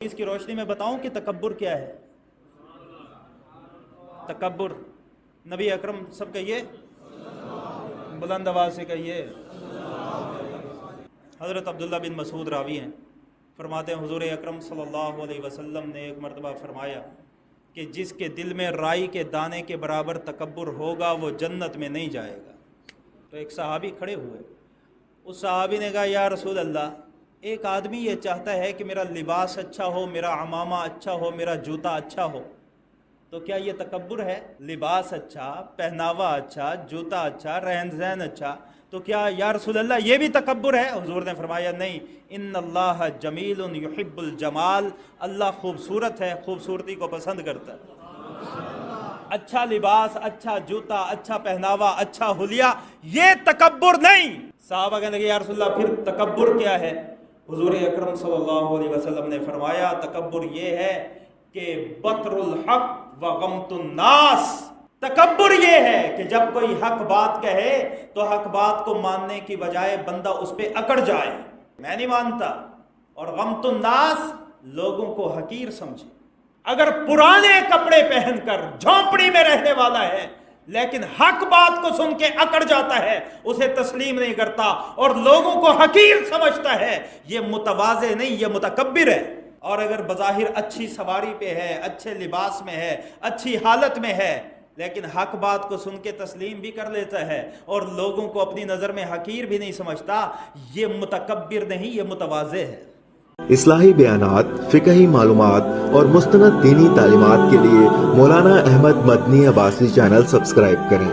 اس کی روشنی میں بتاؤں کہ تکبر کیا ہے؟ تکبر نبی اکرم سب کہیے، بلند آواز سے کہیے۔ حضرت عبداللہ بن مسعود راوی ہیں، فرماتے ہیں حضور اکرم صلی اللہ علیہ وسلم نے ایک مرتبہ فرمایا کہ جس کے دل میں رائی کے دانے کے برابر تکبر ہوگا وہ جنت میں نہیں جائے گا۔ تو ایک صحابی کھڑے ہوئے، اس صحابی نے کہا یا رسول اللہ، ایک آدمی یہ چاہتا ہے کہ میرا لباس اچھا ہو، میرا عمامہ اچھا ہو، میرا جوتا اچھا ہو، تو کیا یہ تکبر ہے؟ لباس اچھا، پہناوا اچھا، جوتا اچھا، رہن سہن اچھا، تو کیا یا رسول اللہ یہ بھی تکبر ہے؟ حضور نے فرمایا نہیں، ان اللہ جمیل یحب الجمال، اللہ خوبصورت ہے، خوبصورتی کو پسند کرتا ہے۔ اچھا لباس، اچھا جوتا، اچھا پہناوا، اچھا حلیہ، یہ تکبر نہیں۔ صحابہ کہنے لگے یا رسول اللہ پھر تکبر کیا ہے؟ حضور اکرم صلی اللہ علیہ وسلم نے فرمایا تکبر یہ ہے کہ بطر الحق و غمت الناس۔ تکبر یہ ہے کہ جب کوئی حق بات کہے تو حق بات کو ماننے کی بجائے بندہ اس پہ اکڑ جائے، میں نہیں مانتا، اور غمت الناس لوگوں کو حقیر سمجھے۔ اگر پرانے کپڑے پہن کر جھونپڑی میں رہنے والا ہے لیکن حق بات کو سن کے اکڑ جاتا ہے، اسے تسلیم نہیں کرتا اور لوگوں کو حقیر سمجھتا ہے، یہ متواضع نہیں، یہ متکبر ہے۔ اور اگر بظاہر اچھی سواری پہ ہے، اچھے لباس میں ہے، اچھی حالت میں ہے، لیکن حق بات کو سن کے تسلیم بھی کر لیتا ہے اور لوگوں کو اپنی نظر میں حقیر بھی نہیں سمجھتا، یہ متکبر نہیں، یہ متواضع ہے۔ اصلاحی بیانات، فقہی معلومات اور مستند دینی تعلیمات کے لیے مولانا احمد مدنی عباسی چینل سبسکرائب کریں۔